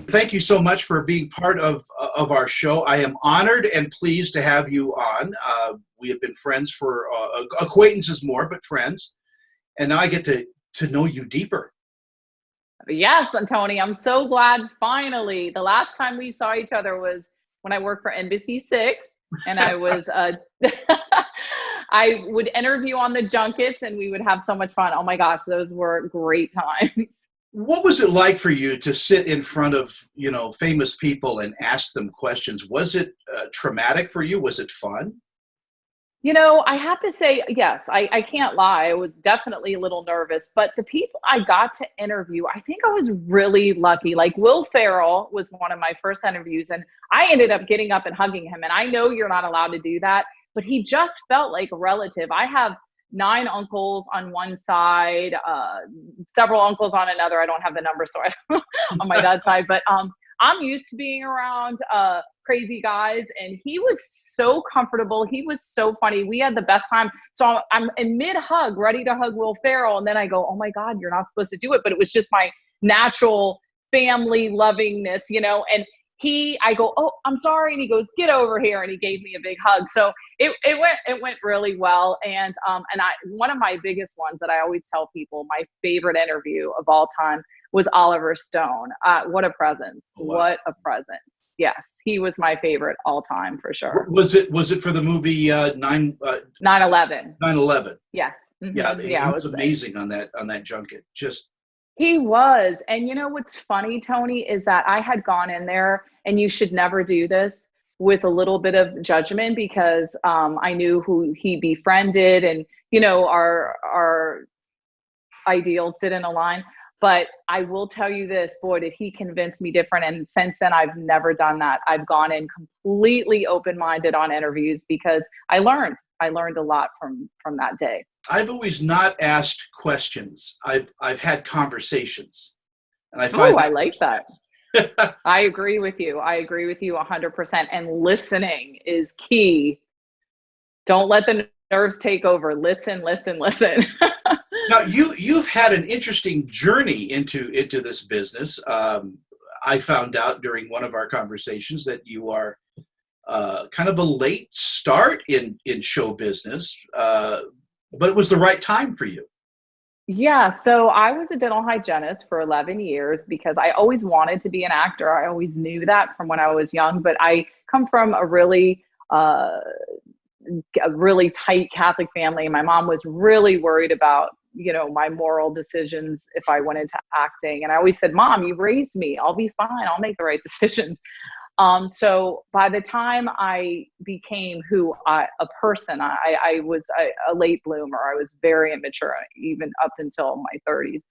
Thank you so much for being part of our show. I am honored and pleased to have you on. We have been friends for acquaintances more, but friends. And now I get to know you deeper. Yes, and Tony, I'm so glad finally. The last time we saw each other was when I worked for NBC6, and I was I would interview on the junkets and we would have so much fun. Oh my gosh, those were great times. What was it like for you to sit in front of, famous people and ask them questions? Was it traumatic for you? Was it fun? I have to say, yes, I can't lie. I was definitely a little nervous, but the people I got to interview, I think I was really lucky. Like Will Ferrell was one of my first interviews, and I ended up getting up and hugging him. And I know you're not allowed to do that, but he just felt like a relative. I have 9 uncles on one side, several uncles on another. I don't have the number, so on my dad's side, but I'm used to being around crazy guys, and he was so comfortable. He was so funny. We had the best time. So I'm in mid hug, ready to hug Will Ferrell, and then I go, "Oh my God, you're not supposed to do it," but it was just my natural family lovingness, and I go, "Oh, I'm sorry," and he goes, "Get over here," and he gave me a big hug. So it went really well, and one of my biggest ones that I always tell people, my favorite interview of all time was Oliver Stone. What a presence! Wow. What a presence! Yes, he was my favorite all time for sure. Was it for the movie 9/11? 9/11? Yes. Mm-hmm. Yeah, Yeah, he was amazing on that junket. Just He was. And what's funny, Tony, is that I had gone in there, and you should never do this, with a little bit of judgment, because I knew who he befriended, and our ideals didn't align. But I will tell you this, boy, did he convince me different. And since then, I've never done that. I've gone in completely open-minded on interviews, because I learned a lot from that day. I've always not asked questions. I've had conversations, and I find I like that. I agree with you. 100%. And listening is key. Don't let the nerves take over. Listen. Now, you've had an interesting journey into this business. I found out during one of our conversations that you are kind of a late start in show business, but it was the right time for you. Yeah, so I was a dental hygienist for 11 years because I always wanted to be an actor. I always knew that from when I was young, but I come from a really tight Catholic family. My mom was really worried about, my moral decisions if I went into acting. And I always said, "Mom, you raised me. I'll be fine. I'll make the right decisions." So by the time I became a person, I was a late bloomer. I was very immature, even up until my 30s,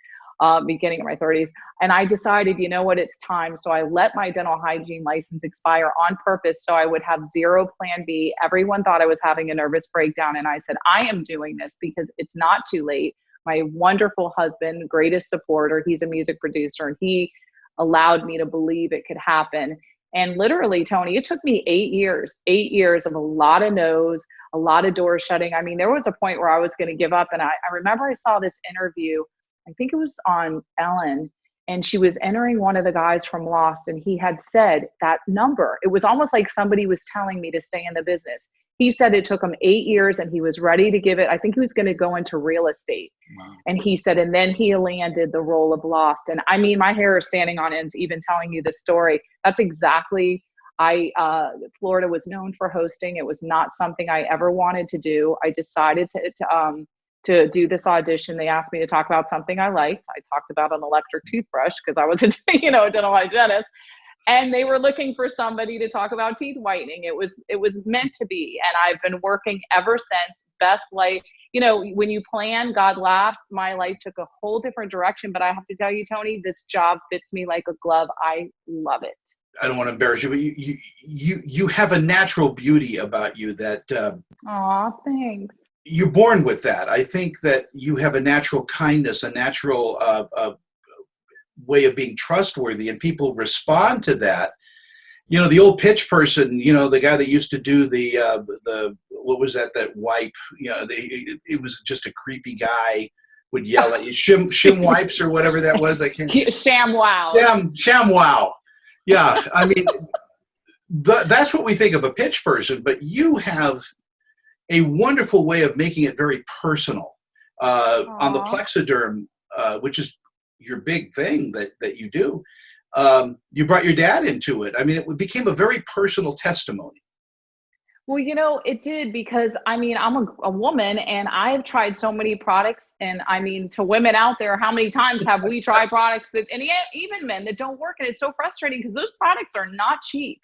beginning of my 30s. And I decided, you know what, it's time. So I let my dental hygiene license expire on purpose, so I would have zero plan B. Everyone thought I was having a nervous breakdown. And I said, I am doing this because it's not too late. My wonderful husband, greatest supporter, he's a music producer, and he allowed me to believe it could happen. And literally, Tony, it took me 8 years of a lot of no's, a lot of doors shutting. I mean, there was a point where I was going to give up. And I remember I saw this interview, I think it was on Ellen, and she was entering one of the guys from Lost, and he had said that number. It was almost like somebody was telling me to stay in the business. He said it took him 8 years, and he was ready to give it. I think he was going to go into real estate. Wow. And he said, and then he landed the role of Lost. And I mean, my hair is standing on end even telling you this story. That's exactly, Florida was known for hosting. It was not something I ever wanted to do. I decided to do this audition. They asked me to talk about something I liked. I talked about an electric toothbrush because I was a dental hygienist. And they were looking for somebody to talk about teeth whitening. It was meant to be. And I've been working ever since. Best life. When you plan, God laughs. My life took a whole different direction. But I have to tell you, Tony, this job fits me like a glove. I love it. I don't want to embarrass you, but you have a natural beauty about you that. Aw, thanks. You're born with that. I think that you have a natural kindness, a natural way of being trustworthy, and people respond to that. The old pitch person, the guy that used to do the what was that wipe? It was just a creepy guy, would yell at you, shim wipes or whatever that was. I can't. ShamWow. Yeah, ShamWow. Yeah, I mean, that's what we think of a pitch person, but you have a wonderful way of making it very personal. On the Aw. Plexiderm, which is your big thing that you do, you brought your dad into it. I mean, it became a very personal testimony. Well, it did because I mean, I'm a woman and I've tried so many products. And I mean, to women out there, how many times have we tried products and even men that don't work? And it's so frustrating because those products are not cheap.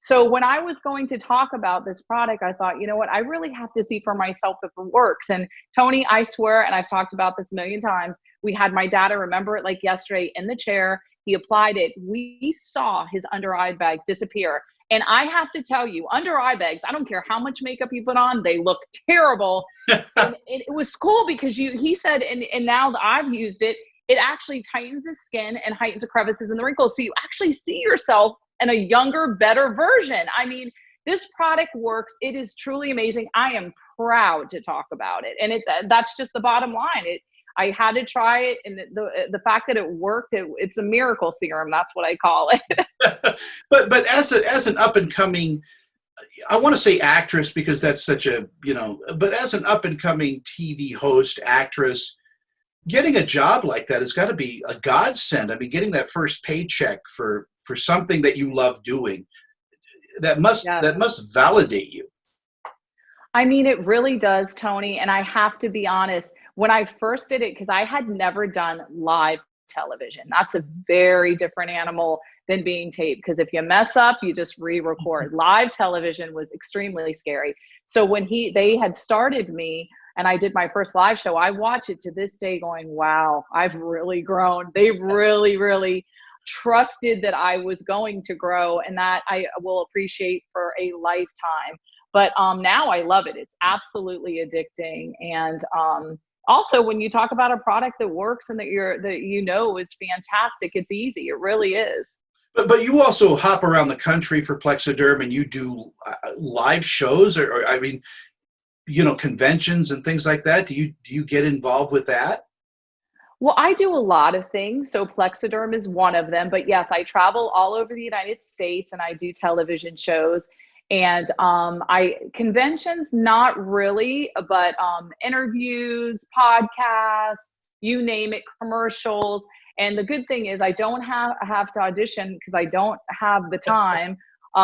So when I was going to talk about this product, I thought, you know what, I really have to see for myself if it works. And Tony, I swear, and I've talked about this a million times, we had my dad, I remember it like yesterday, in the chair. He applied it. We saw his under eye bags disappear. And I have to tell you, under eye bags, I don't care how much makeup you put on, they look terrible. And it was cool because he said, and now that I've used it, it actually tightens the skin and heightens the crevices and the wrinkles. So you actually see yourself in a younger, better version. I mean, this product works. It is truly amazing. I am proud to talk about it. And that's just the bottom line. I had to try it, and the fact that it worked, it's a miracle serum. That's what I call it. But as an up and coming, I want to say actress because that's such a, but as an up and coming TV host, actress, getting a job like that has got to be a godsend. I mean, getting that first paycheck for something that you love doing, that must validate you. I mean, it really does, Tony. And I have to be honest, when I first did it, because I had never done live television. That's a very different animal than being taped. Because if you mess up, you just re-record. Live television was extremely scary. So when they had started me and I did my first live show, I watch it to this day going, wow, I've really grown. They really, really trusted that I was going to grow, and that I will appreciate for a lifetime. But now I love it. It's absolutely addicting. And also, when you talk about a product that works and that is fantastic, it's easy. It really is. But you also hop around the country for Plexiderm, and you do live shows, or I mean, conventions and things like that. Do you get involved with that? Well, I do a lot of things. So Plexiderm is one of them. But yes, I travel all over the United States and I do television shows. And conventions, not really, but interviews, podcasts, you name it, commercials. And the good thing is I don't have to audition because I don't have the time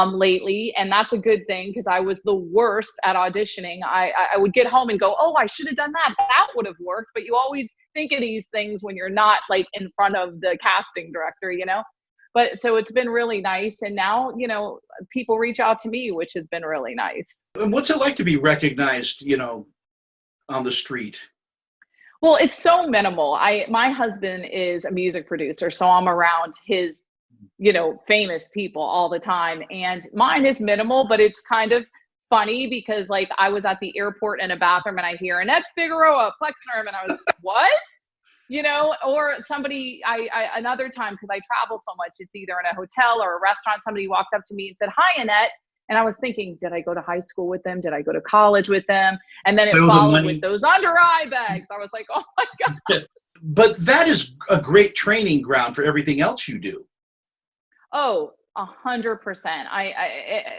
lately. And that's a good thing because I was the worst at auditioning. I would get home and go, oh, I should have done that. That would have worked. But you always think of these things when you're not like in front of the casting director, But so it's been really nice. And now, people reach out to me, which has been really nice. And what's it like to be recognized, on the street? Well, it's so minimal. My husband is a music producer, so I'm around his, famous people all the time. And mine is minimal, but it's kind of funny because like I was at the airport in a bathroom and I hear Annette Figueroa, Plexiderm, and I was, what? Or somebody, another time, because I travel so much, it's either in a hotel or a restaurant, somebody walked up to me and said, hi, Annette. And I was thinking, did I go to high school with them? Did I go to college with them? And then it followed with those under eye bags. I was like, oh my God. But that is a great training ground for everything else you do. Oh, 100%.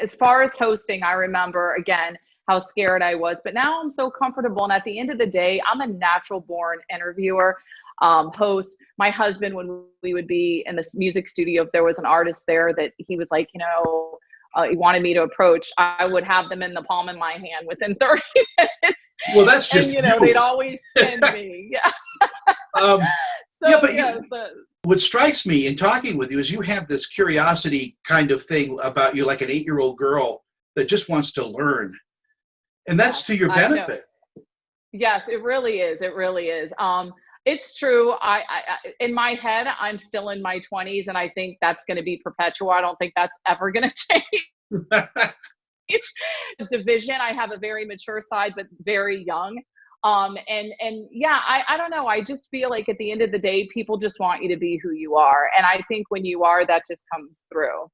As far as hosting, I remember, again, how scared I was, but now I'm so comfortable. And at the end of the day, I'm a natural born interviewer, host. My husband, when we would be in this music studio, if there was an artist there that he was like, he wanted me to approach, I would have them in the palm of my hand within 30 minutes. Well, that's just, and, they'd always send me. Yeah. What strikes me in talking with you is you have this curiosity kind of thing about you, like an 8-year-old girl that just wants to learn. And that's to your benefit. Yes, it really is. It really is. It's true. I in my head, I'm still in my 20s, and I think that's going to be perpetual. I don't think that's ever going to change. It's division. I have a very mature side, but very young. And yeah, I don't know. I just feel like at the end of the day, people just want you to be who you are. And I think when you are, that just comes through.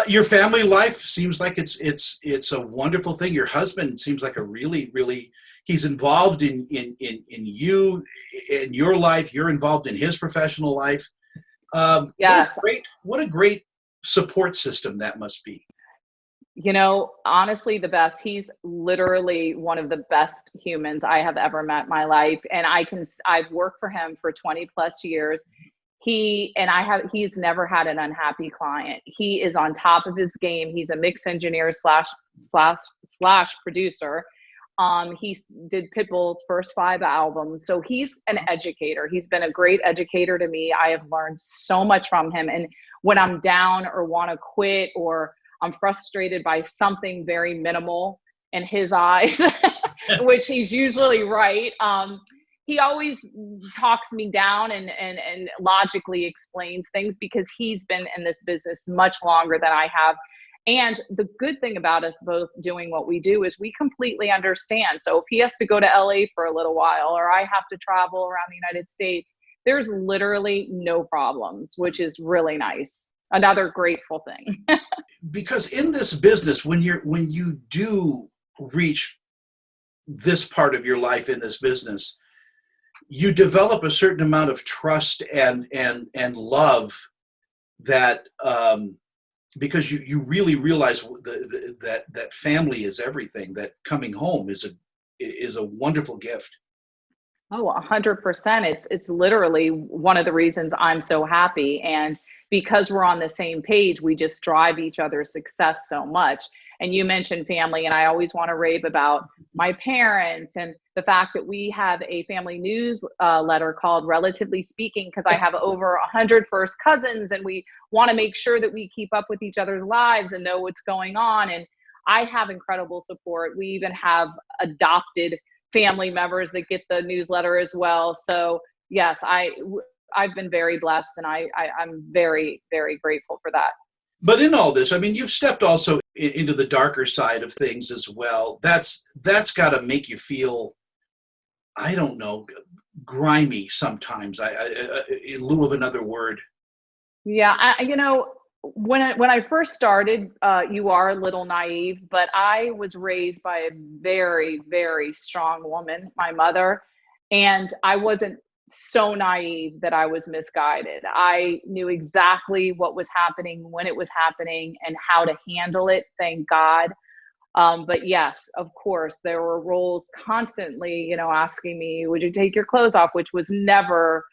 Your family life seems like it's a wonderful thing. Your husband seems like a really, really, he's involved in you, in your life. You're involved in his professional life. Yes. What a great support system that must be. Honestly, the best. He's literally one of the best humans I have ever met in my life. And I've worked for him for 20 plus years. He's never had an unhappy client. He is on top of his game. He's a mix engineer slash producer. He did Pitbull's first 5 albums. So he's an educator. He's been a great educator to me. I have learned so much from him. And when I'm down or want to quit, or I'm frustrated by something very minimal in his eyes, which he's usually right. He always talks me down and logically explains things, because he's been in this business much longer than I have. And the good thing about us both doing what we do is we completely understand. So if he has to go to LA for a little while, or I have to travel around the United States, there's literally no problems, which is really nice. Another grateful thing. Because in this business, when you do reach this part of your life in this business, you develop a certain amount of trust and love that because you really realize that family is everything. That coming home is a wonderful gift. Oh, 100%. It's literally one of the reasons I'm so happy. And because we're on the same page, we just drive each other's success so much. And you mentioned family, and I always want to rave about my parents and the fact that we have a family newsletter called Relatively Speaking, because I have over 100 first cousins, and we want to make sure that we keep up with each other's lives and know what's going on. And I have incredible support. We even have adopted family members that get the newsletter as well. So yes, I've been very blessed, and I'm very, very grateful for that. But in all this, I mean, you've stepped also into the darker side of things as well. That's got to make you feel, I don't know, grimy sometimes. In lieu of another word. Yeah, when I first started, you are a little naive, but I was raised by a very, very strong woman, my mother, and I wasn't so naive that I was misguided. I knew exactly what was happening, when it was happening, and how to handle it, thank God. But yes, of course, there were roles constantly, asking me, would you take your clothes off, which was never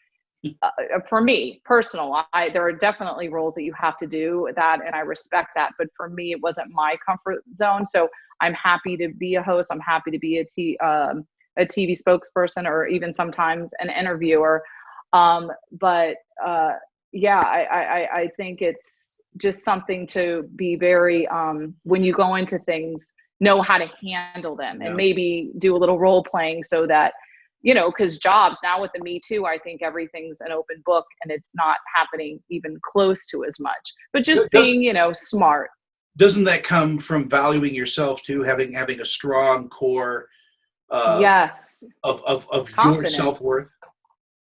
for me personal. There are definitely roles that you have to do that, and I respect that, but for me it wasn't my comfort zone. So I'm happy to be a host. I'm happy to be a TV spokesperson, or even sometimes an interviewer. But I think it's just something to be very when you go into things, know how to handle them, and maybe do a little role playing, so that because jobs now with the Me Too, I think everything's an open book, and it's not happening even close to as much. But just being, smart. Doesn't that come from valuing yourself too, having a strong core yes, of your confidence. self-worth?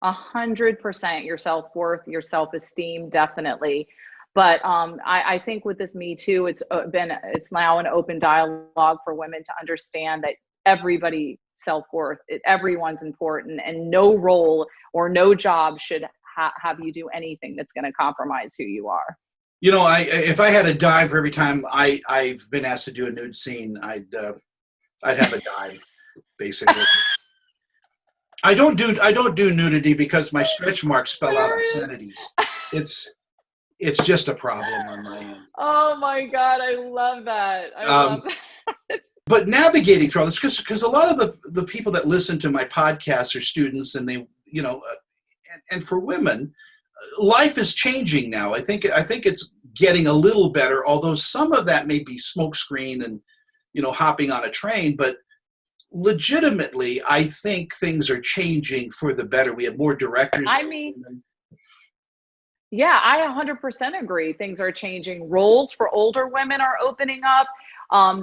100% your self-worth, your self-esteem, definitely. But I think with this Me Too, it's now an open dialogue for women to understand that everybody self-worth, everyone's important, and no role or no job should have you do anything that's going to compromise who you are. If I had a dime for every time I've been asked to do a nude scene, I'd have a dime, basically. I don't do nudity because my stretch marks spell out obscenities. It's just a problem on my end. Oh my God, I love that. I love that. But navigating through all this, because a lot of the people that listen to my podcasts are students, and they, and for women, life is changing now. I think it's getting a little better, although some of that may be smokescreen and, hopping on a train. But legitimately, I think things are changing for the better. We have more directors. Yeah, I 100% agree. Things are changing. Roles for older women are opening up.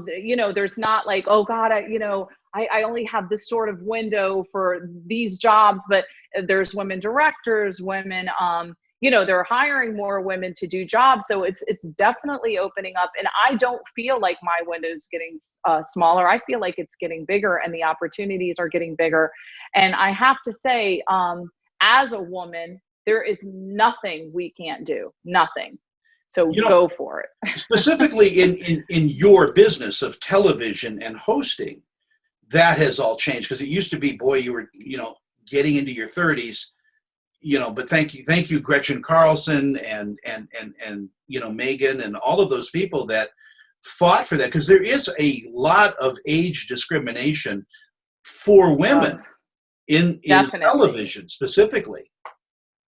There's not like, oh God, I only have this sort of window for these jobs, but there's women directors, women, they're hiring more women to do jobs. So it's definitely opening up. And I don't feel like my window is getting smaller. I feel like it's getting bigger, and the opportunities are getting bigger. And I have to say, as a woman, There is nothing we can't do. Nothing. So You know, go for it. specifically in your business of television and hosting, that has all changed, because it used to be, boy, you were, getting into your 30s, but thank you, Gretchen Carlson and Megan and all of those people that fought for that, because there is a lot of age discrimination for women in television specifically.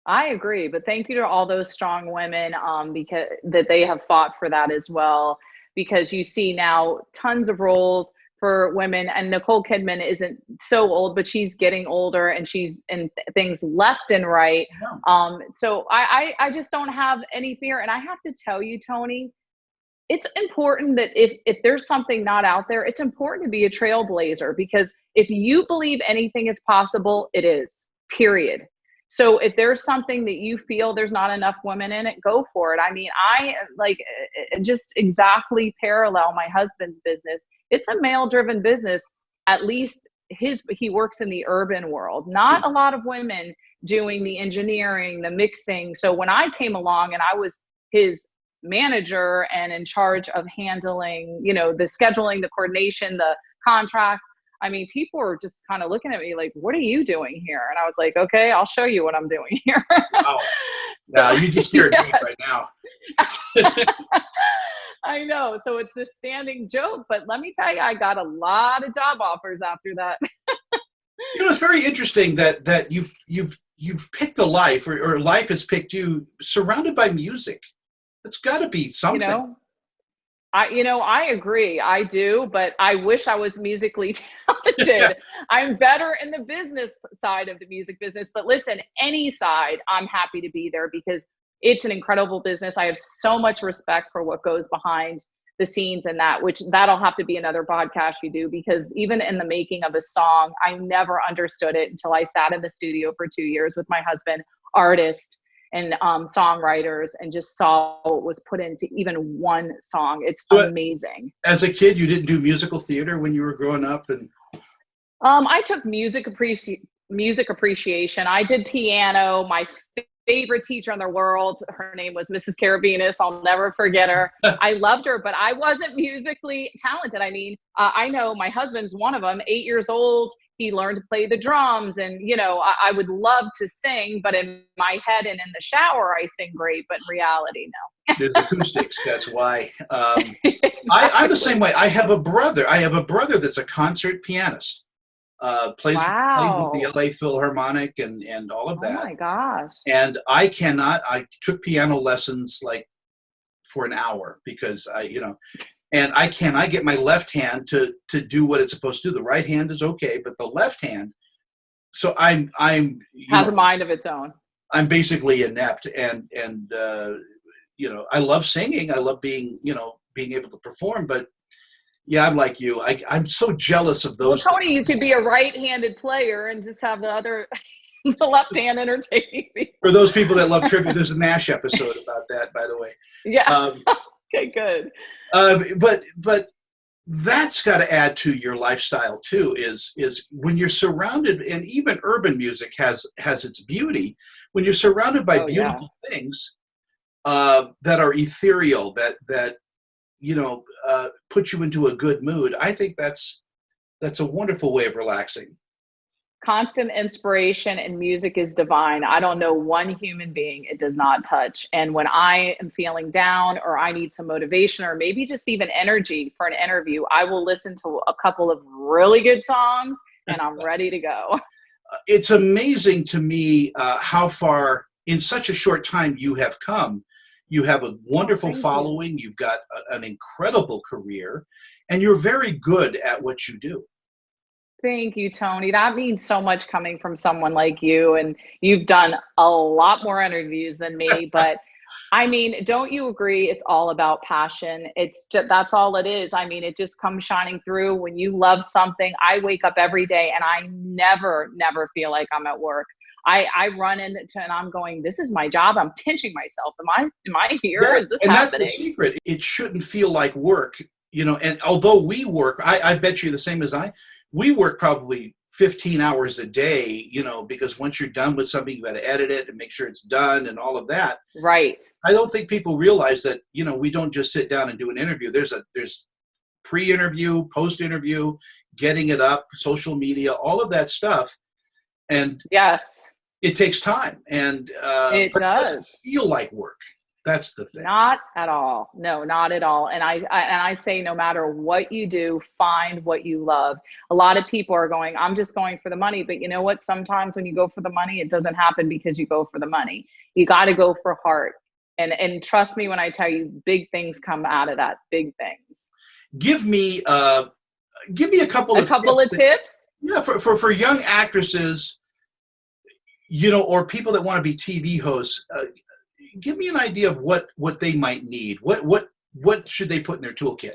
I agree, but thank you to all those strong women, because that they have fought for that as well. Because you see now tons of roles for women, and Nicole Kidman isn't so old, but she's getting older, and she's in things left and right. Yeah. So I just don't have any fear, and I have to tell you, Tony, it's important that if there's something not out there, it's important to be a trailblazer, because if you believe anything is possible, it is, period. So if there's something that you feel there's not enough women in it, go for it. I mean, I like just exactly parallel my husband's business. It's a male driven business. At least he works in the urban world, not a lot of women doing the engineering, the mixing. So when I came along and I was his manager and in charge of handling, the scheduling, the coordination, the contract, I mean, people were just kind of looking at me like, what are you doing here? And I was like, okay, I'll show you what I'm doing here. Wow. Now you just scared me right now. I know. So it's this standing joke, but let me tell you, I got a lot of job offers after that. It's very interesting that you've picked a life, or life has picked you surrounded by music. It's got to be something. I agree. I do, but I wish I was musically talented. I'm better in the business side of the music business, but listen, any side, I'm happy to be there, because it's an incredible business. I have so much respect for what goes behind the scenes, and that'll have to be another podcast you do, because even in the making of a song, I never understood it until I sat in the studio for 2 years with my husband, artist and songwriters, and just saw what was put into even one song. It's amazing. As a kid, you didn't do musical theater when you were growing up? And I took music appreciation. I did piano. My favorite teacher in the world, her name was Mrs. Carabinas. I'll never forget her. I loved her, but I wasn't musically talented. I mean, I know my husband's one of them, 8 years old. He learned to play the drums, and, I would love to sing, but in my head and in the shower, I sing great, but in reality, no. There's acoustics. That's why. Exactly. I'm the same way. I have a brother that's a concert pianist. Plays with the LA Philharmonic and all of that. Oh my gosh. And I took piano lessons like for an hour, because and I cannot get my left hand to do what it's supposed to do. The right hand is okay, but the left hand, so I'm has a mind of its own. I'm basically inept, and I love singing. I love being able to perform, but yeah, I'm like you. I'm so jealous of those. Well, Tony, you could be a right-handed player and just have the left hand entertaining people. For those people that love trivia, there's a MASH episode about that, by the way. Yeah. Okay, good. But that's got to add to your lifestyle too. Is when you're surrounded, and even urban music has its beauty. When you're surrounded by beautiful things that are ethereal, that put you into a good mood. I think that's a wonderful way of relaxing. Constant inspiration, and music is divine. I don't know one human being it does not touch. And when I am feeling down, or I need some motivation, or maybe just even energy for an interview, I will listen to a couple of really good songs, and I'm ready to go. It's amazing to me how far in such a short time you have come. You have a wonderful following. You've got an incredible career, and you're very good at what you do. Thank you, Tony. That means so much coming from someone like you. And you've done a lot more interviews than me, but I mean, don't you agree? It's all about passion. That's all it is. I mean, it just comes shining through when you love something. I wake up every day and I never feel like I'm at work. I run into and I'm going, this is my job. I'm pinching myself. Am I here? Yeah, is this and happening? That's the secret. It shouldn't feel like work, and although we work, I bet you the same as we work probably 15 hours a day, because once you're done with something, you got to edit it and make sure it's done and all of that. Right. I don't think people realize that, we don't just sit down and do an interview. There's pre-interview, post-interview, getting it up, social media, all of that stuff. And yes, it takes time. And it but does. It doesn't feel like work. That's the thing. Not at all. No, not at all. And I say, no matter what you do, find what you love. A lot of people are going, I'm just going for the money. But you know what? Sometimes when you go for the money, it doesn't happen because you go for the money. You got to go for heart. And trust me when I tell you, big things come out of that. Big things. Give me a couple of tips. Yeah, for young actresses, or people that want to be TV hosts. Give me an idea of what they might need. What should they put in their toolkit?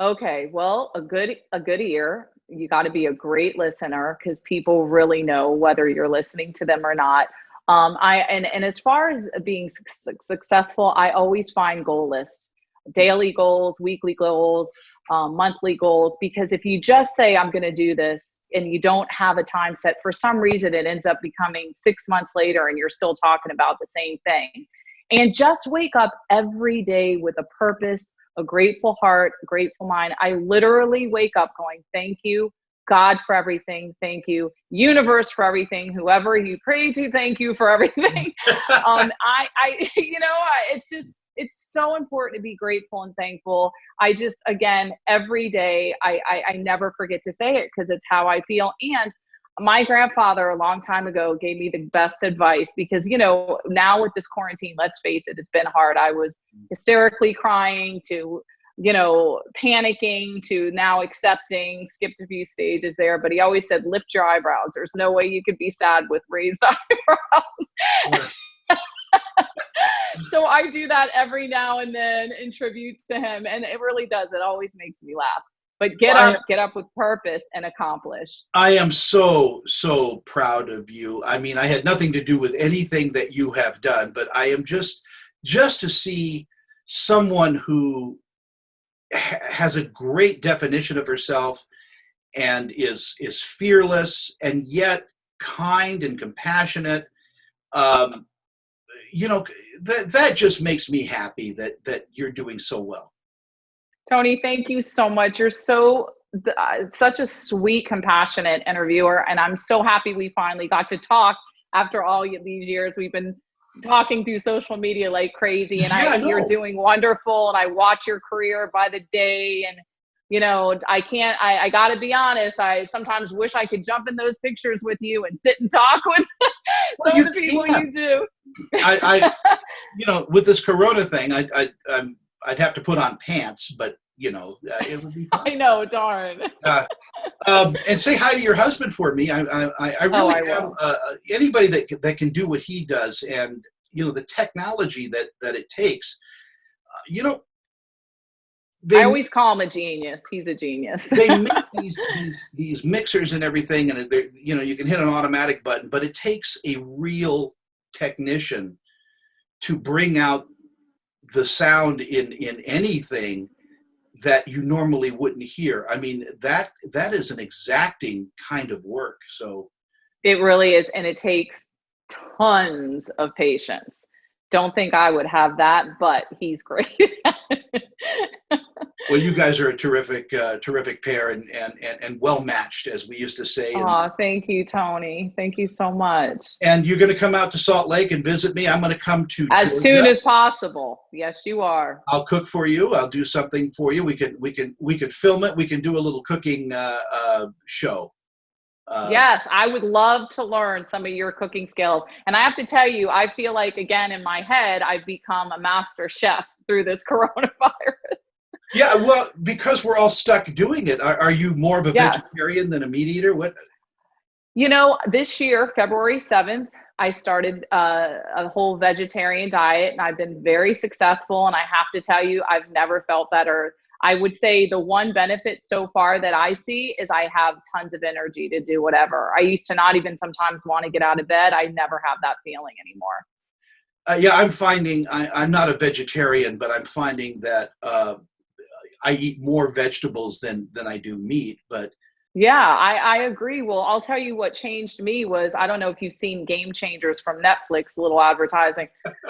Okay, well, a good ear. You got to be a great listener, because people really know whether you're listening to them or not. And as far as being successful, I always find goal lists, daily goals, weekly goals, monthly goals, because if you just say, I'm going to do this, and you don't have a time set, for some reason, it ends up becoming 6 months later and you're still talking about the same thing. And just wake up every day with a purpose, a grateful heart, a grateful mind. I literally wake up going, thank you, God, for everything. Thank you, universe, for everything. Whoever you pray to, thank you for everything. It's so important to be grateful and thankful. I just, again, every day, I never forget to say it, because it's how I feel. And my grandfather a long time ago gave me the best advice, because, now with this quarantine, let's face it, it's been hard. I was hysterically crying to, panicking to now accepting, skipped a few stages there. But he always said, lift your eyebrows. There's no way you could be sad with raised eyebrows. Yeah. So I do that every now and then in tribute to him. And it really does. It always makes me laugh. But get up with purpose and accomplish. I am so proud of you. I mean, I had nothing to do with anything that you have done, but I am just to see someone who has a great definition of herself and is fearless and yet kind and compassionate. That just makes me happy that you're doing so well. Tony, thank you so much. You're such a sweet, compassionate interviewer, and I'm so happy we finally got to talk after all these years. We've been talking through social media like crazy, and you're doing wonderful, and I watch your career by the day, and I gotta be honest, I sometimes wish I could jump in those pictures with you and sit and talk with some of the people you do. I with this Corona thing, I'd have to put on pants, but it would be fine. I know, darn. And say hi to your husband for me. I really am. Anybody that can do what he does, and the technology that it takes. I always call him a genius. He's a genius. They make these mixers and everything, and you can hit an automatic button, but it takes a real technician to bring out the sound in anything that you normally wouldn't hear. I mean, that is an exacting kind of work. So it really is, and it takes tons of patience. Don't think I would have that, but he's great. Well, you guys are a terrific pair and well matched, as we used to say. Oh, thank you, Tony. Thank you so much. And you're going to come out to Salt Lake and visit me. I'm going to come to as Georgia. Soon as possible. Yes, you are. I'll cook for you. I'll do something for you. We could film it. We can do a little cooking show. Yes, I would love to learn some of your cooking skills. And I have to tell you, I feel like, again, in my head, I've become a master chef through this coronavirus. Yeah, well, because we're all stuck doing it. Are you more of a vegetarian than a meat eater? What? This year, February 7th, I started a whole vegetarian diet, and I've been very successful. And I have to tell you, I've never felt better. I would say the one benefit so far that I see is I have tons of energy to do whatever. I used to not even sometimes want to get out of bed. I never have that feeling anymore. I'm finding, I'm not a vegetarian, but I'm finding that I eat more vegetables than I do meat. But Yeah, I agree. Well, I'll tell you what changed me was, I don't know if you've seen Game Changers from Netflix, a little advertising,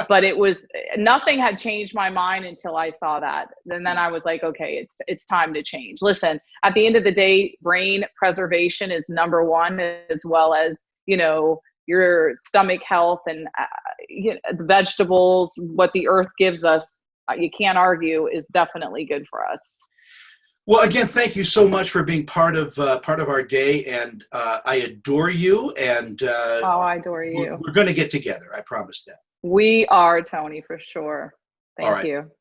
but it was, nothing had changed my mind until I saw that. And then I was like, okay, it's time to change. Listen, at the end of the day, brain preservation is number one, as well as, you know, your stomach health and the vegetables, what the earth gives us, you can't argue is definitely good for us. Well, again, thank you so much for being part of our day, and I adore you. And Oh, I adore you. we're going to get together. I promise that. We are, Tony, for sure. All Thank right. you.